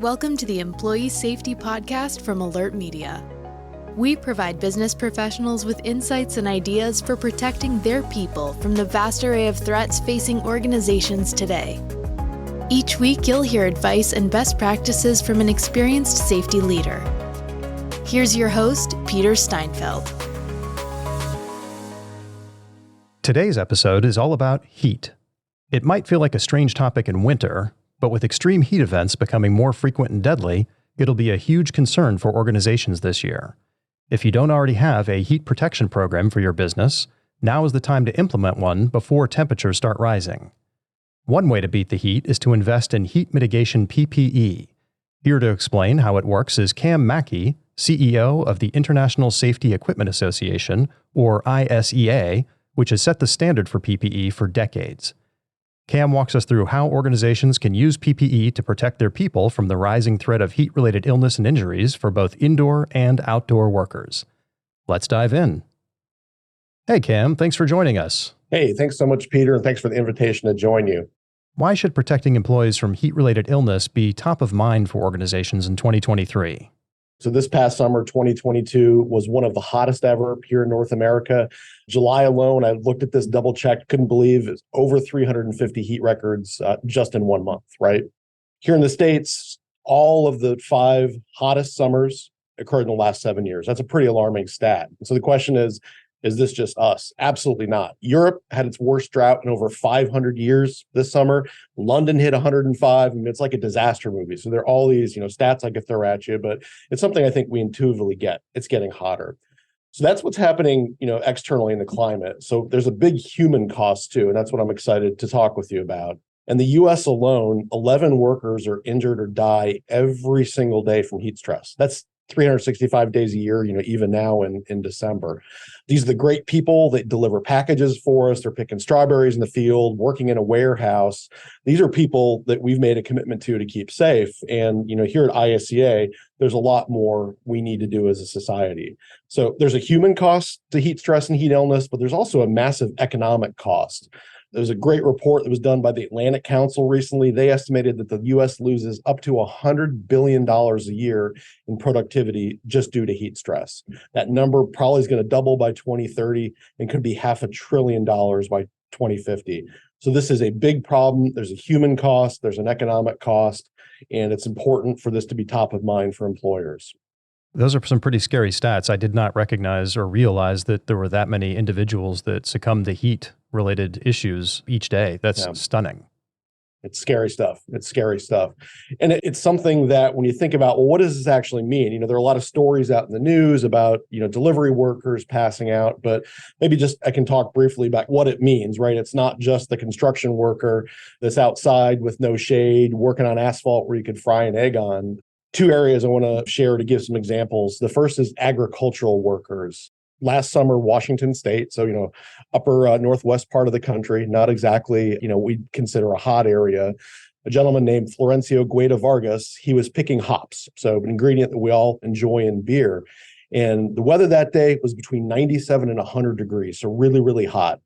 Welcome to the Employee Safety Podcast from Alert Media. We provide business professionals with insights and ideas for protecting their people from the vast array of threats facing organizations today. Each week, you'll hear advice and best practices from an experienced safety leader. Here's your host, Peter Steinfeld. Today's episode is all about heat. It might feel like a strange topic in winter, but with extreme heat events becoming more frequent and deadly, it'll be a huge concern for organizations this year. If you don't already have a heat protection program for your business, now is the time to implement one before temperatures start rising. One way to beat the heat is to invest in heat-mitigation PPE. Here to explain how it works is Cam Mackey, CEO of the International Safety Equipment Association, or ISEA, which has set the standard for PPE for decades. Cam walks us through how organizations can use PPE to protect their people from the rising threat of heat-related illness and injuries for both indoor and outdoor workers. Let's dive in. Hey, Cam, thanks for joining us. Hey, thanks so much, Peter, and thanks for the invitation to join you. Why should protecting employees from heat-related illness be top of mind for organizations in 2023? So this past summer, 2022, was one of the hottest ever here in North America. July alone, I looked at this, double-checked, couldn't believe it's over 350 heat records just in 1 month, right? Here in the States, all of the 5 hottest summers occurred in the last 7 years. That's a pretty alarming stat. So the question is this just us? Absolutely not. Europe had its worst drought in over 500 years this summer. London hit 105. I mean, it's like a disaster movie. So there are all these, stats I could throw at you, but it's something I think we intuitively get. It's getting hotter. So that's what's happening, externally in the climate. So there's a big human cost too, and that's what I'm excited to talk with you about. In the US alone, 11 workers are injured or die every single day from heat stress. That's 365 days a year, even now in December. These are the great people that deliver packages for us. They're picking strawberries in the field, working in a warehouse. These are people that we've made a commitment to keep safe. And, here at ISEA, there's a lot more we need to do as a society. So there's a human cost to heat stress and heat illness, but there's also a massive economic cost. There was a great report that was done by the Atlantic Council recently. They estimated that the U.S. loses up to $100 billion a year in productivity just due to heat stress. That number probably is going to double by 2030 and could be $500 billion by 2050. So this is a big problem. There's a human cost, there's an economic cost, and it's important for this to be top of mind for employers. Those are some pretty scary stats. I did not recognize or realize that there were that many individuals that succumbed to heat-related issues each day. That's stunning. It's scary stuff. It's scary stuff. And it's something that when you think about, well, what does this actually mean? There are a lot of stories out in the news about, delivery workers passing out, but maybe just I can talk briefly about what it means, right? It's not just the construction worker that's outside with no shade, working on asphalt where you could fry an egg on. 2 areas I want to share to give some examples. The first is agricultural workers. Last summer, Washington State, so, upper northwest part of the country, not exactly, we'd consider a hot area. A gentleman named Florencio Gueda Vargas, he was picking hops, so an ingredient that we all enjoy in beer. And the weather that day was between 97 and 100 degrees, so really, really hot.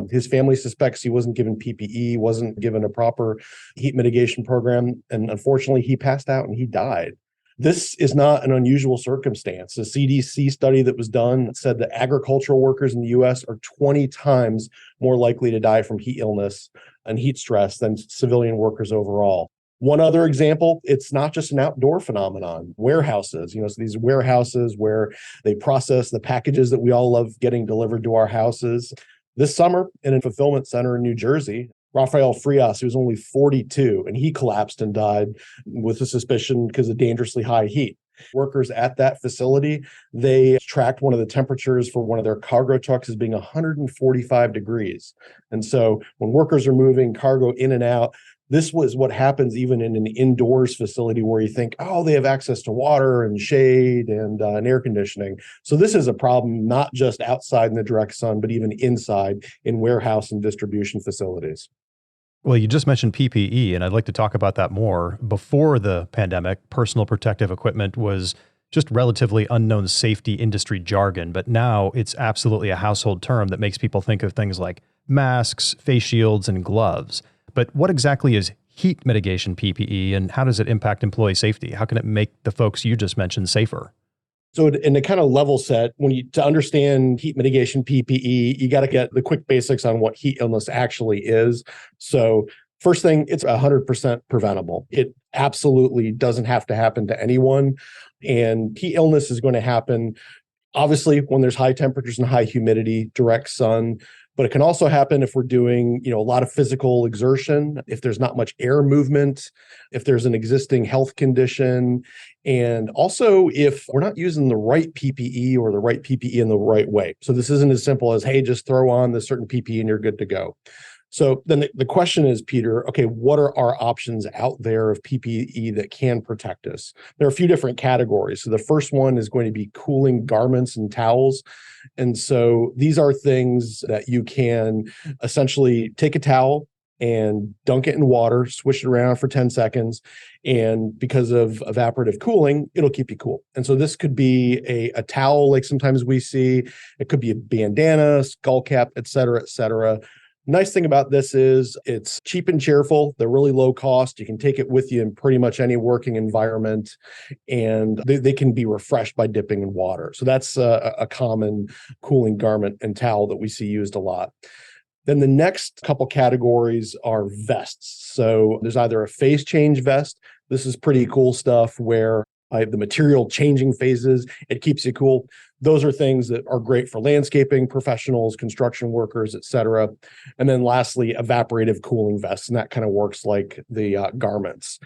His family suspects he wasn't given PPE, wasn't given a proper heat mitigation program, and unfortunately, he passed out and he died. This is not an unusual circumstance. A CDC study that was done said that agricultural workers in the U.S. are 20 times more likely to die from heat illness and heat stress than civilian workers overall. One other example, it's not just an outdoor phenomenon. Warehouses, so these warehouses where they process the packages that we all love getting delivered to our houses. This summer, in a fulfillment center in New Jersey, Rafael Frias, he was only 42, and he collapsed and died with a suspicion because of dangerously high heat. Workers at that facility, they tracked one of the temperatures for one of their cargo trucks as being 145 degrees. And so when workers are moving cargo in and out, this was what happens even in an indoors facility where you think, oh, they have access to water and shade and air conditioning. So this is a problem not just outside in the direct sun, but even inside in warehouse and distribution facilities. Well, you just mentioned PPE, and I'd like to talk about that more. Before the pandemic, personal protective equipment was just relatively unknown safety industry jargon, but now it's absolutely a household term that makes people think of things like masks, face shields, and gloves. But what exactly is heat mitigation PPE and how does it impact employee safety? How can it make the folks you just mentioned safer? So in the kind of level set, to understand heat mitigation PPE, you got to get the quick basics on what heat illness actually is. So first thing, it's 100% preventable. It absolutely doesn't have to happen to anyone. And heat illness is going to happen, obviously, when there's high temperatures and high humidity, direct sun. But it can also happen if we're doing, a lot of physical exertion, if there's not much air movement, if there's an existing health condition, and also if we're not using the right PPE or the right PPE in the right way. So this isn't as simple as, hey, just throw on this certain PPE and you're good to go. So then the question is, Peter, okay, what are our options out there of PPE that can protect us? There are a few different categories. So the first one is going to be cooling garments and towels. And so these are things that you can essentially take a towel and dunk it in water, swish it around for 10 seconds. And because of evaporative cooling, it'll keep you cool. And so this could be a towel like sometimes we see. It could be a bandana, skull cap, et cetera, et cetera. Nice thing about this is it's cheap and cheerful. They're really low cost. You can take it with you in pretty much any working environment, and they can be refreshed by dipping in water. So that's a common cooling garment and towel that we see used a lot. Then the next couple categories are vests. So there's either a phase change vest. This is pretty cool stuff where the material changing phases, it keeps you cool. Those are things that are great for landscaping professionals, construction workers, et cetera. And then lastly, evaporative cooling vests, and that kind of works like the garments.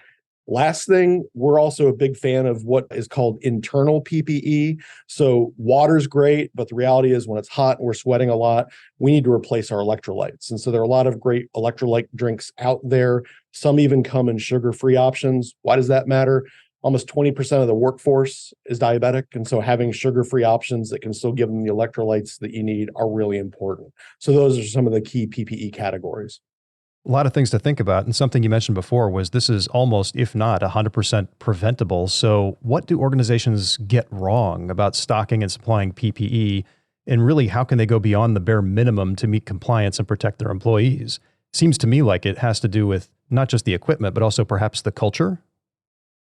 Last thing, we're also a big fan of what is called internal PPE. So water's great, but the reality is when it's hot and we're sweating a lot, we need to replace our electrolytes. And so there are a lot of great electrolyte drinks out there. Some even come in sugar-free options. Why does that matter? Almost 20% of the workforce is diabetic. And so having sugar-free options that can still give them the electrolytes that you need are really important. So those are some of the key PPE categories. A lot of things to think about. And something you mentioned before was this is almost, if not 100% preventable. So what do organizations get wrong about stocking and supplying PPE? And really, how can they go beyond the bare minimum to meet compliance and protect their employees? Seems to me like it has to do with not just the equipment, but also perhaps the culture.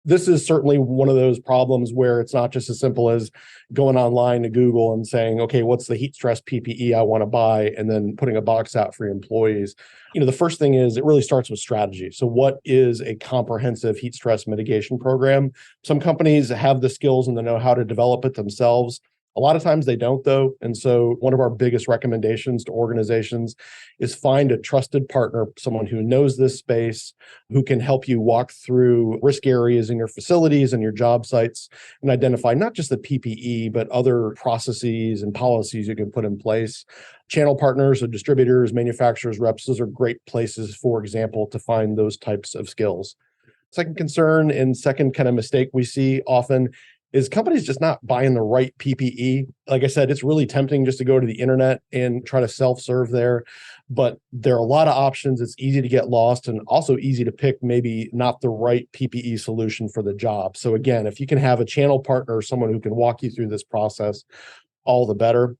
This is certainly one of those problems where it's not just as simple as going online to Google and saying, okay, what's the heat stress PPE I want to buy, and then putting a box out for your employees. The first thing is it really starts with strategy. So what is a comprehensive heat stress mitigation program? Some companies have the skills and the know-how to develop it themselves. A lot of times they don't, though. And so one of our biggest recommendations to organizations is find a trusted partner, someone who knows this space, who can help you walk through risk areas in your facilities and your job sites and identify not just the PPE, but other processes and policies you can put in place. Channel partners, so distributors, manufacturers, reps, those are great places, for example, to find those types of skills. Second concern and second kind of mistake we see often is companies just not buying the right PPE. Like I said, it's really tempting just to go to the internet and try to self-serve there, but there are a lot of options. It's easy to get lost and also easy to pick maybe not the right PPE solution for the job. So again, if you can have a channel partner or someone who can walk you through this process, all the better.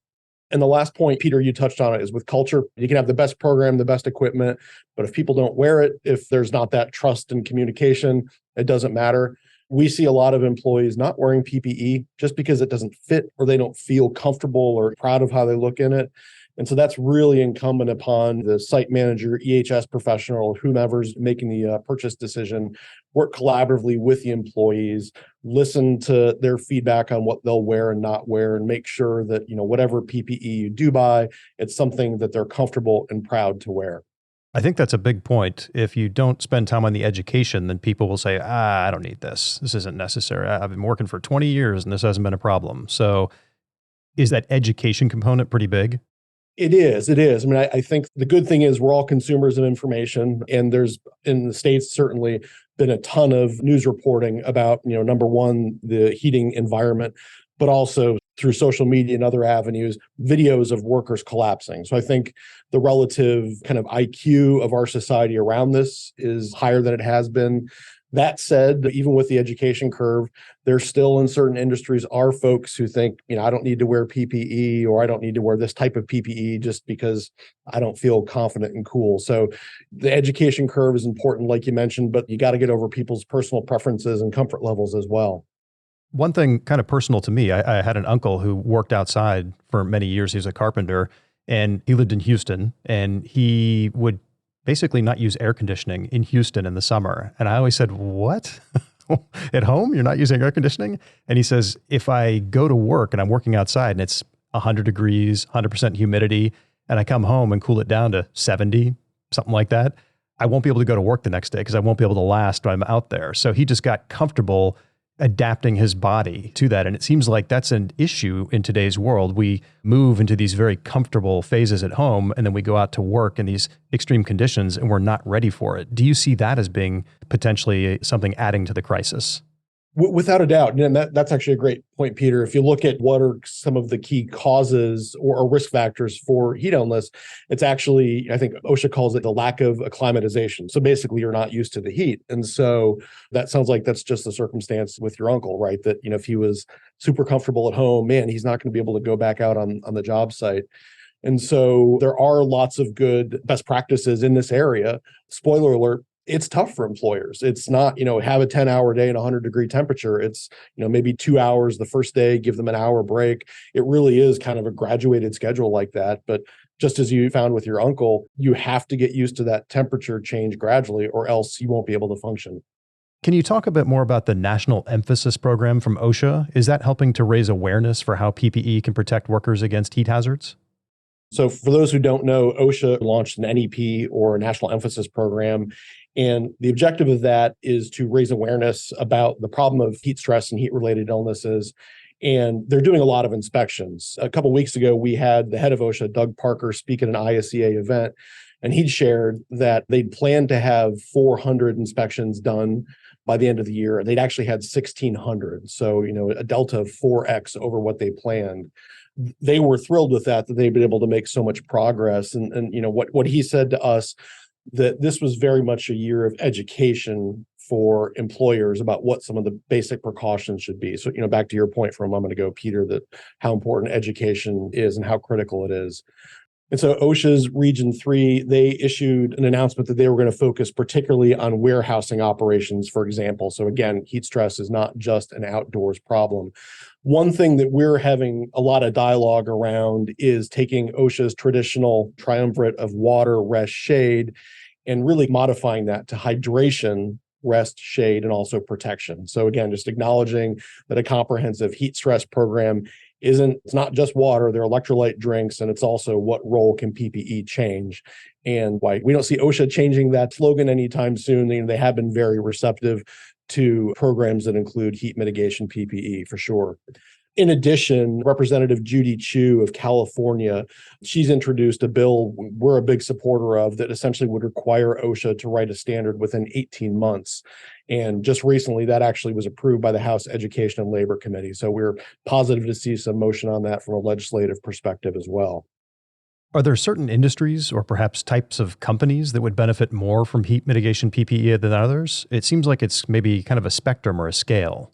And the last point, Peter, you touched on it, is with culture. You can have the best program, the best equipment, but if people don't wear it, if there's not that trust and communication, it doesn't matter. We see a lot of employees not wearing PPE just because it doesn't fit or they don't feel comfortable or proud of how they look in it. And so that's really incumbent upon the site manager, EHS professional, whomever's making the purchase decision, work collaboratively with the employees, listen to their feedback on what they'll wear and not wear, and make sure that, whatever PPE you do buy, it's something that they're comfortable and proud to wear. I think that's a big point. If you don't spend time on the education, then people will say, I don't need this. This isn't necessary. I've been working for 20 years and this hasn't been a problem. So is that education component pretty big? It is. I mean, I think the good thing is we're all consumers of information, and there's in the States certainly been a ton of news reporting about, number one, the heating environment, but also through social media and other avenues, videos of workers collapsing. So I think the relative kind of IQ of our society around this is higher than it has been. That said, even with the education curve, there still in certain industries are folks who think, I don't need to wear PPE or I don't need to wear this type of PPE just because I don't feel confident and cool. So the education curve is important, like you mentioned, but you got to get over people's personal preferences and comfort levels as well. One thing kind of personal to me, I had an uncle who worked outside for many years. He was a carpenter and he lived in Houston, and he would basically not use air conditioning in Houston in the summer. And I always said, what? At home, you're not using air conditioning? And he says, if I go to work and I'm working outside and it's 100 degrees, 100% humidity, and I come home and cool it down to 70, something like that, I won't be able to go to work the next day because I won't be able to last when I'm out there. So he just got comfortable adapting his body to that. And it seems like that's an issue in today's world. We move into these very comfortable phases at home, and then we go out to work in these extreme conditions and we're not ready for it. Do you see that as being potentially something adding to the crisis? Without a doubt. And that's actually a great point, Peter. If you look at what are some of the key causes or risk factors for heat illness, it's actually, I think OSHA calls it the lack of acclimatization. So basically, you're not used to the heat. And so that sounds like that's just the circumstance with your uncle, right? That, if he was super comfortable at home, man, he's not going to be able to go back out on the job site. And so there are lots of good best practices in this area. Spoiler alert, it's tough for employers. It's not, have a 10-hour day and 100-degree temperature. It's, maybe 2 hours the first day, give them an hour break. It really is kind of a graduated schedule like that. But just as you found with your uncle, you have to get used to that temperature change gradually, or else you won't be able to function. Can you talk a bit more about the National Emphasis Program from OSHA? Is that helping to raise awareness for how PPE can protect workers against heat hazards? So for those who don't know, OSHA launched an NEP, or a National Emphasis Program. And the objective of that is to raise awareness about the problem of heat stress and heat-related illnesses. And they're doing a lot of inspections. A couple of weeks ago, we had the head of OSHA, Doug Parker, speak at an ISEA event. And he'd shared that they'd planned to have 400 inspections done by the end of the year. They'd actually had 1,600. So, a delta of 4x over what they planned. They were thrilled with that they'd been able to make so much progress. And what he said to us, that this was very much a year of education for employers about what some of the basic precautions should be. So, back to your point from a moment ago, Peter, that how important education is and how critical it is. And so OSHA's Region 3, they issued an announcement that they were going to focus particularly on warehousing operations, for example. So again, heat stress is not just an outdoors problem. One thing that we're having a lot of dialogue around is taking OSHA's traditional triumvirate of water, rest, shade, and really modifying that to hydration, rest, shade, and also protection. So again, just acknowledging that a comprehensive heat stress program it's not just water, they're electrolyte drinks, and it's also what role can PPE change. And why we don't see OSHA changing that slogan anytime soon. They have been very receptive to programs that include heat mitigation PPE for sure. In addition, Representative Judy Chu of California, she's introduced a bill we're a big supporter of that essentially would require OSHA to write a standard within 18 months. And just recently, that actually was approved by the House Education and Labor Committee. So we're positive to see some motion on that from a legislative perspective as well. Are there certain industries or perhaps types of companies that would benefit more from heat mitigation PPE than others? It seems like it's maybe kind of a spectrum or a scale.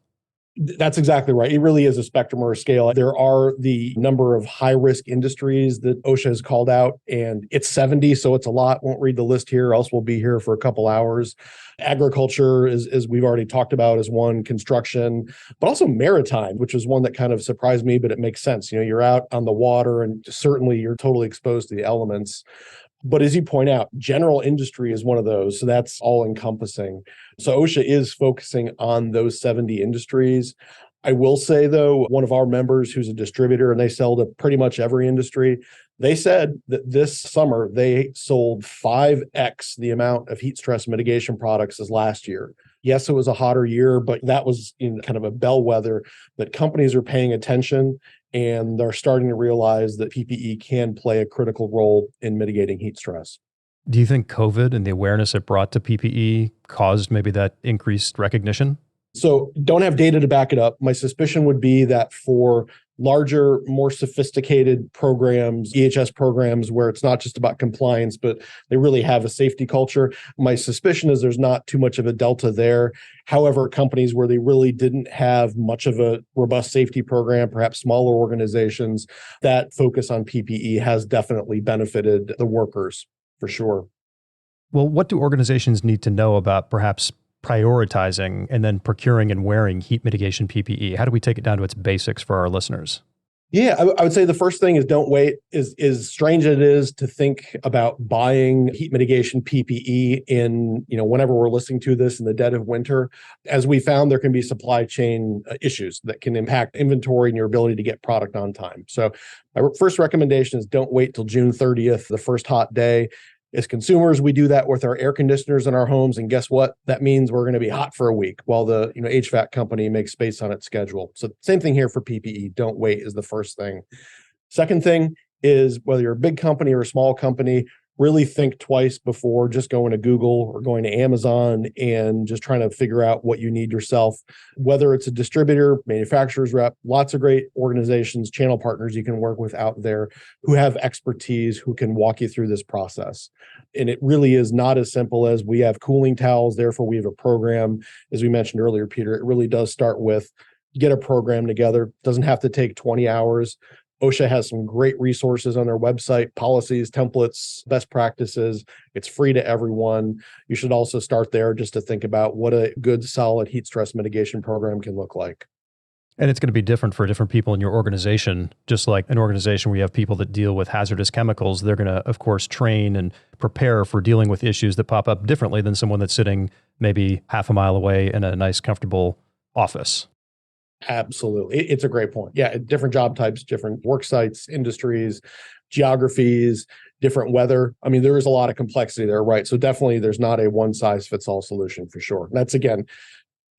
That's exactly right. It really is a spectrum or a scale. There are the number of high-risk industries that OSHA has called out, and it's 70, so it's a lot. Won't read the list here, else we'll be here for a couple hours. Agriculture, as we've already talked about, is one. Construction, but also maritime, which is one that kind of surprised me, but it makes sense. You're out on the water, and certainly you're totally exposed to the elements. But as you point out, general industry is one of those. So that's all encompassing. So OSHA is focusing on those 70 industries. I will say, though, one of our members who's a distributor, and they sell to pretty much every industry, they said that this summer they sold 5x the amount of heat stress mitigation products as last year. Yes, it was a hotter year, but that was in kind of a bellwether that companies are paying attention and they're starting to realize that PPE can play a critical role in mitigating heat stress. Do you think COVID and the awareness it brought to PPE caused maybe that increased recognition? So don't have data to back it up. My suspicion would be that for larger, more sophisticated programs, EHS programs, where it's not just about compliance, but they really have a safety culture. My suspicion is there's not too much of a delta there. However, companies where they really didn't have much of a robust safety program, perhaps smaller organizations, that focus on PPE has definitely benefited the workers for sure. Well, what do organizations need to know about perhaps prioritizing and then procuring and wearing heat mitigation PPE? How do we take it down to its basics for our listeners? Yeah, I would say the first thing is don't wait. Is strange as it is to think about buying heat mitigation PPE in, whenever we're listening to this in the dead of winter. As we found, there can be supply chain issues that can impact inventory and your ability to get product on time. So my first recommendation is don't wait till June 30th, the first hot day. As consumers, we do that with our air conditioners in our homes. And guess what? That means we're going to be hot for a week while the HVAC company makes space on its schedule. So same thing here for PPE. Don't wait is the first thing. Second thing is whether you're a big company or a small company, really think twice before just going to Google or going to Amazon and just trying to figure out what you need yourself. Whether it's a distributor, manufacturer's rep, lots of great organizations, channel partners you can work with out there who have expertise, who can walk you through this process. And it really is not as simple as we have cooling towels, therefore we have a program. As we mentioned earlier, Peter, it really does start with get a program together. It doesn't have to take 20 hours. OSHA has some great resources on their website, policies, templates, best practices. It's free to everyone. You should also start there just to think about what a good, solid heat stress mitigation program can look like. And it's going to be different for different people in your organization. Just like an organization where you have people that deal with hazardous chemicals, they're going to, of course, train and prepare for dealing with issues that pop up differently than someone that's sitting maybe half a mile away in a nice, comfortable office. Absolutely. It's a great point. Yeah, different job types, different work sites, industries, geographies, different weather. I mean, there is a lot of complexity there, right? So definitely there's not a one size fits all solution for sure. And that's, again,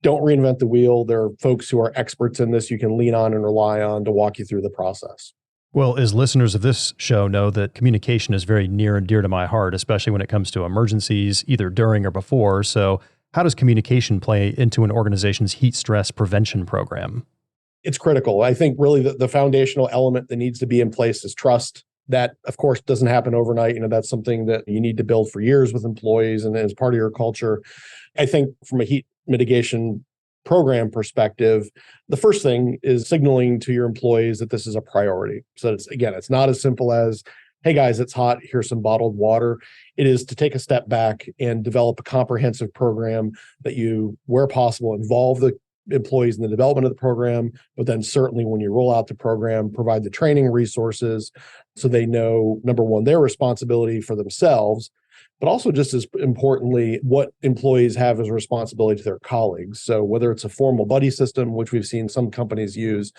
don't reinvent the wheel. There are folks who are experts in this you can lean on and rely on to walk you through the process. Well, as listeners of this show know, that communication is very near and dear to my heart, especially when it comes to emergencies, either during or before. So how does communication play into an organization's heat stress prevention program? It's critical. I think really the foundational element that needs to be in place is trust. That, of course, doesn't happen overnight. That's something that you need to build for years with employees and as part of your culture. I think from a heat mitigation program perspective, the first thing is signaling to your employees that this is a priority. So it's not as simple as, hey guys, it's hot, here's some bottled water. It is to take a step back and develop a comprehensive program that you, where possible, involve the employees in the development of the program, but then certainly when you roll out the program, provide the training resources so they know, number one, their responsibility for themselves, but also just as importantly, what employees have as a responsibility to their colleagues. So whether it's a formal buddy system, which we've seen some companies use,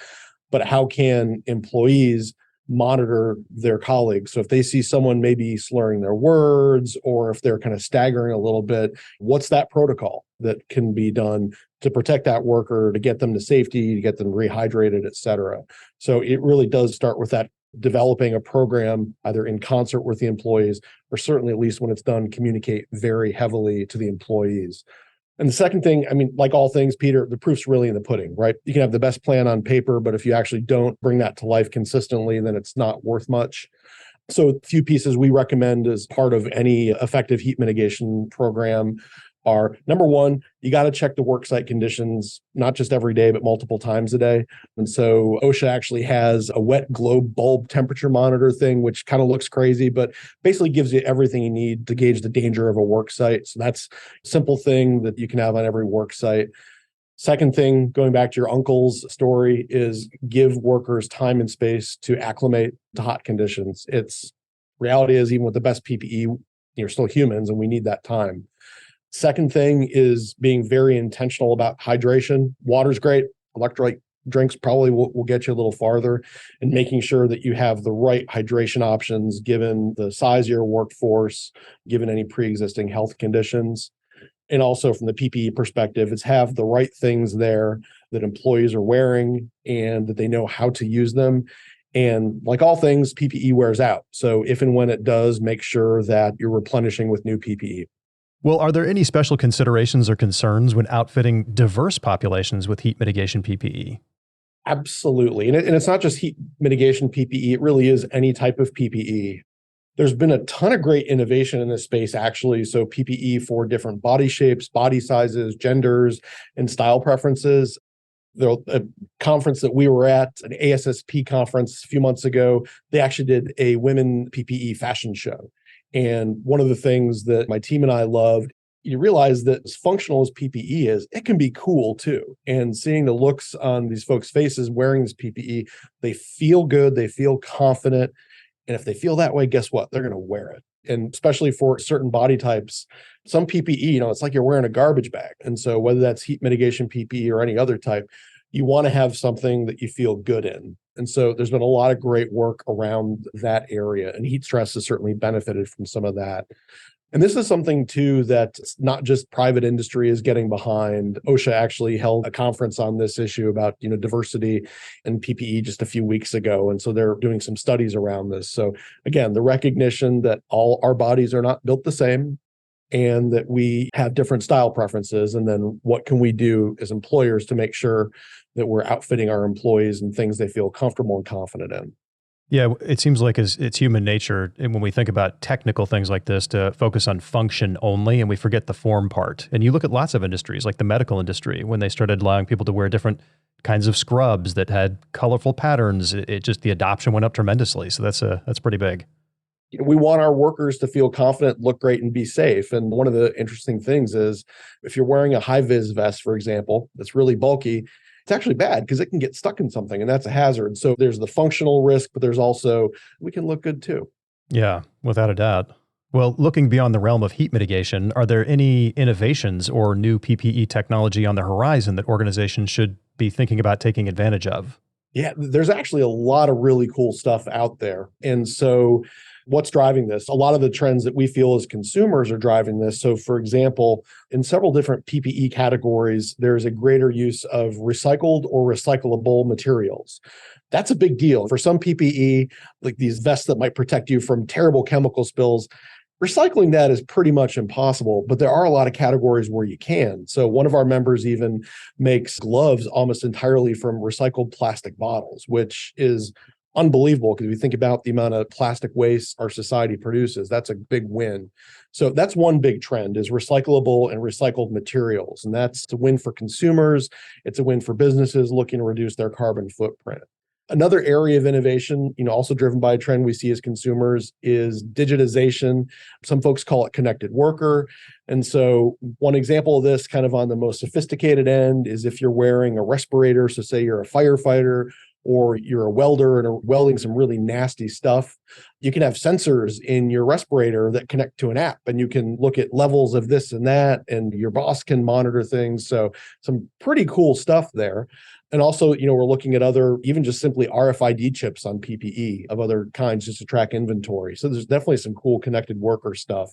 but how can employees monitor their colleagues? So if they see someone maybe slurring their words, or if they're kind of staggering a little bit, what's that protocol that can be done to protect that worker, to get them to safety, to get them rehydrated, et cetera? So it really does start with that, developing a program either in concert with the employees, or certainly at least when it's done, communicate very heavily to the employees. And the second thing, like all things, Peter, the proof's really in the pudding, right? You can have the best plan on paper, but if you actually don't bring that to life consistently, then it's not worth much. So a few pieces we recommend as part of any effective heat mitigation program are, number one, you got to check the worksite conditions, not just every day, but multiple times a day. And so OSHA actually has a wet globe bulb temperature monitor thing, which kind of looks crazy, but basically gives you everything you need to gauge the danger of a worksite. So that's a simple thing that you can have on every worksite. Second thing, going back to your uncle's story, is give workers time and space to acclimate to hot conditions. Reality is, even with the best PPE, you're still humans and we need that time. Second thing is being very intentional about hydration. Water's great. Electrolyte drinks probably will get you a little farther, and making sure that you have the right hydration options given the size of your workforce, given any pre-existing health conditions. And also from the PPE perspective, it's have the right things there that employees are wearing and that they know how to use them. And like all things, PPE wears out. So if and when it does, make sure that you're replenishing with new PPE. Well, are there any special considerations or concerns when outfitting diverse populations with heat mitigation PPE? Absolutely. And it's not just heat mitigation PPE, it really is any type of PPE. There's been a ton of great innovation in this space, actually. So, PPE for different body shapes, body sizes, genders, and style preferences. A conference that we were at, an ASSP conference a few months ago, they actually did a women PPE fashion show. And one of the things that my team and I loved, you realize that as functional as PPE is, it can be cool too. And seeing the looks on these folks' faces wearing this PPE, they feel good, they feel confident. And if they feel that way, guess what? They're going to wear it. And especially for certain body types, some PPE, it's like you're wearing a garbage bag. And so whether that's heat mitigation PPE or any other type, you want to have something that you feel good in. And so there's been a lot of great work around that area. And heat stress has certainly benefited from some of that. And this is something too that not just private industry is getting behind. OSHA actually held a conference on this issue about, diversity in PPE just a few weeks ago. And so they're doing some studies around this. So again, the recognition that all our bodies are not built the same and that we have different style preferences. And then what can we do as employers to make sure that we're outfitting our employees in things they feel comfortable and confident in? Yeah, it seems like it's human nature, and when we think about technical things like this, to focus on function only, and we forget the form part. And you look at lots of industries, like the medical industry, when they started allowing people to wear different kinds of scrubs that had colorful patterns, it just, the adoption went up tremendously. So that's pretty big. We want our workers to feel confident, look great, and be safe. And one of the interesting things is if you're wearing a high-vis vest, for example, that's really bulky, it's actually bad because it can get stuck in something, and that's a hazard. So there's the functional risk, but there's also, we can look good too. Yeah, without a doubt. Well, looking beyond the realm of heat mitigation, are there any innovations or new PPE technology on the horizon that organizations should be thinking about taking advantage of? Yeah, there's actually a lot of really cool stuff out there. And so what's driving this? A lot of the trends that we feel as consumers are driving this. So for example, in several different PPE categories, there's a greater use of recycled or recyclable materials. That's a big deal. For some PPE, like these vests that might protect you from terrible chemical spills, recycling that is pretty much impossible, but there are a lot of categories where you can. So one of our members even makes gloves almost entirely from recycled plastic bottles, which is unbelievable because if you think about the amount of plastic waste our society produces, that's a big win. So that's one big trend is recyclable and recycled materials. And that's a win for consumers. It's a win for businesses looking to reduce their carbon footprint. Another area of innovation, also driven by a trend we see as consumers, is digitization. Some folks call it connected worker. And so one example of this kind of on the most sophisticated end is if you're wearing a respirator, so say you're a firefighter or you're a welder and are welding some really nasty stuff, you can have sensors in your respirator that connect to an app and you can look at levels of this and that, and your boss can monitor things. So some pretty cool stuff there. And also, we're looking at other, even just simply RFID chips on PPE of other kinds just to track inventory. So there's definitely some cool connected worker stuff.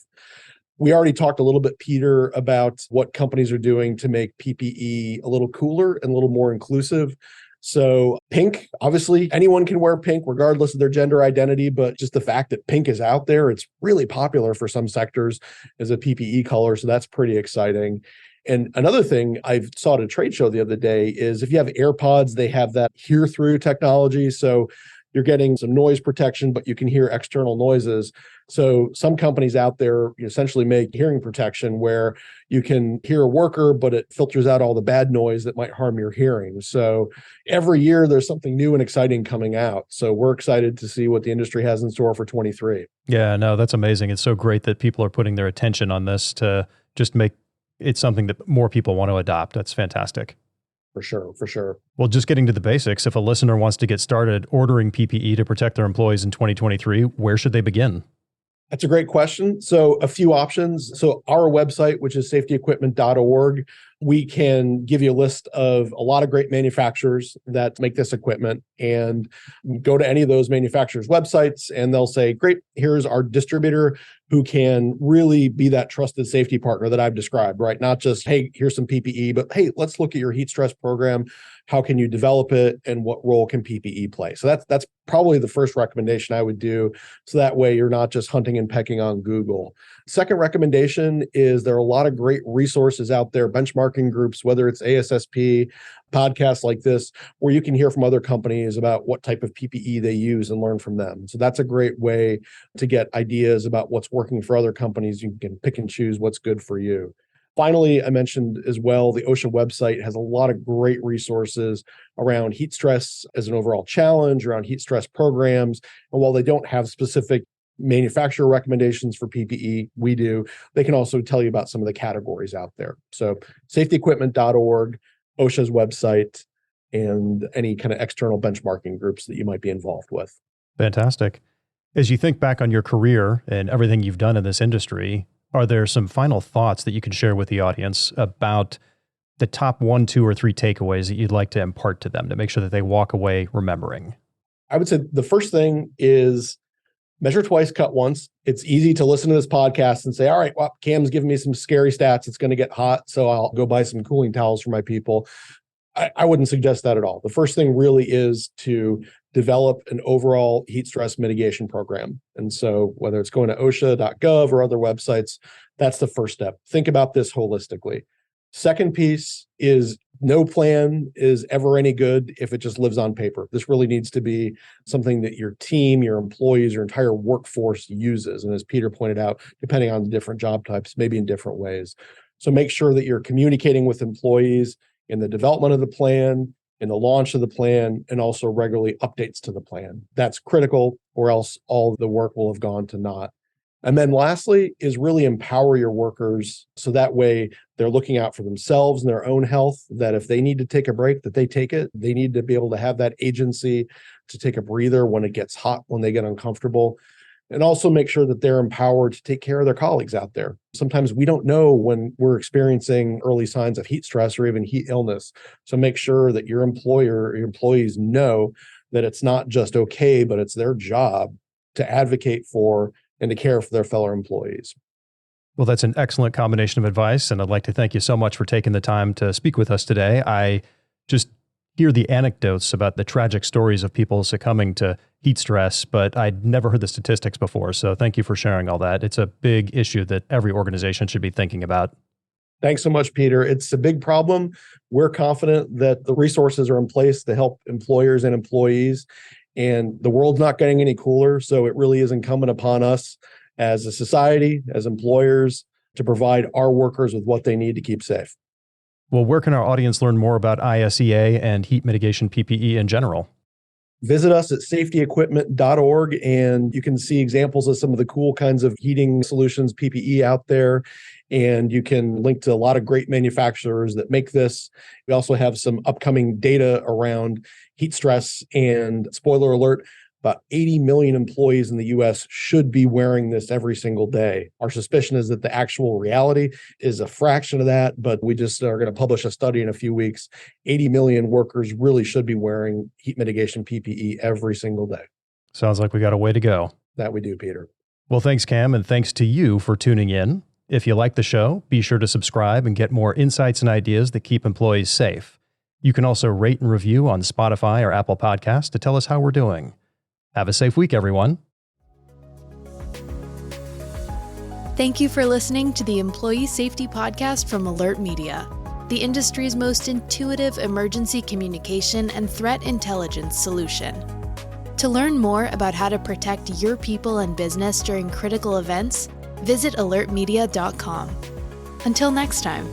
We already talked a little bit, Peter, about what companies are doing to make PPE a little cooler and a little more inclusive. So pink, obviously anyone can wear pink regardless of their gender identity, but just the fact that pink is out there, it's really popular for some sectors as a PPE color. So that's pretty exciting. And another thing I saw at a trade show the other day is if you have AirPods, they have that hear through technology. So you're getting some noise protection, but you can hear external noises. So some companies out there essentially make hearing protection where you can hear a worker, but it filters out all the bad noise that might harm your hearing. So every year there's something new and exciting coming out. So we're excited to see what the industry has in store for 23. Yeah, no, that's amazing. It's so great that people are putting their attention on this to just make it's something that more people want to adopt. That's fantastic. For sure, for sure. Well, just getting to the basics, if a listener wants to get started ordering PPE to protect their employees in 2023, where should they begin? That's a great question. So a few options. So our website, which is safetyequipment.org, we can give you a list of a lot of great manufacturers that make this equipment, and go to any of those manufacturers' websites and they'll say, great, here's our distributor who can really be that trusted safety partner that I've described, right? Not just, hey, here's some PPE, but hey, let's look at your heat stress program. How can you develop it and what role can PPE play? So that's probably the first recommendation I would do. So that way you're not just hunting and pecking on Google. Second recommendation is there are a lot of great resources out there, benchmarking groups, whether it's ASSP, podcasts like this where you can hear from other companies about what type of PPE they use and learn from them. So that's a great way to get ideas about what's working for other companies. You can pick and choose what's good for you. Finally, I mentioned as well, the OSHA website has a lot of great resources around heat stress as an overall challenge, around heat stress programs. And while they don't have specific manufacturer recommendations for PPE, we do, they can also tell you about some of the categories out there. So safetyequipment.org, OSHA's website, and any kind of external benchmarking groups that you might be involved with. Fantastic. As you think back on your career and everything you've done in this industry, are there some final thoughts that you can share with the audience about the top 1, 2, or 3 takeaways that you'd like to impart to them to make sure that they walk away remembering? I would say the first thing is measure twice, cut once. It's easy to listen to this podcast and say, all right, well, Cam's giving me some scary stats. It's going to get hot, so I'll go buy some cooling towels for my people. I wouldn't suggest that at all. The first thing really is to develop an overall heat stress mitigation program. And so whether it's going to OSHA.gov or other websites, that's the first step. Think about this holistically. Second piece is no plan is ever any good if it just lives on paper. This really needs to be something that your team, your employees, your entire workforce uses. And as Peter pointed out, depending on the different job types, maybe in different ways. So make sure that you're communicating with employees in the development of the plan, in the launch of the plan, and also regularly updates to the plan. That's critical, or else all the work will have gone to naught. And then lastly is really empower your workers so that way they're looking out for themselves and their own health, that if they need to take a break, that they take it. They need to be able to have that agency to take a breather when it gets hot, when they get uncomfortable. And also make sure that they're empowered to take care of their colleagues out there. Sometimes we don't know when we're experiencing early signs of heat stress or even heat illness. So make sure that your employer, your employees know that it's not just okay, but it's their job to advocate for and to care for their fellow employees. Well, that's an excellent combination of advice, and I'd like to thank you so much for taking the time to speak with us today. I just hear the anecdotes about the tragic stories of people succumbing to heat stress, but I'd never heard the statistics before. So thank you for sharing all that. It's a big issue that every organization should be thinking about. Thanks so much, Peter. It's a big problem. We're confident that the resources are in place to help employers and employees, and the world's not getting any cooler. So it really is incumbent upon us as a society, as employers, to provide our workers with what they need to keep safe. Well, where can our audience learn more about ISEA and heat mitigation PPE in general? Visit us at safetyequipment.org, and you can see examples of some of the cool kinds of heating solutions, PPE out there. And you can link to a lot of great manufacturers that make this. We also have some upcoming data around heat stress, and spoiler alert, about 80 million employees in the US should be wearing this every single day. Our suspicion is that the actual reality is a fraction of that, but we just are going to publish a study in a few weeks. 80 million workers really should be wearing heat mitigation PPE every single day. Sounds like we got a way to go. That we do, Peter. Well, thanks, Cam, and thanks to you for tuning in. If you like the show, be sure to subscribe and get more insights and ideas that keep employees safe. You can also rate and review on Spotify or Apple Podcasts to tell us how we're doing. Have a safe week, everyone. Thank you for listening to the Employee Safety Podcast from Alert Media, the industry's most intuitive emergency communication and threat intelligence solution. To learn more about how to protect your people and business during critical events, visit alertmedia.com. Until next time.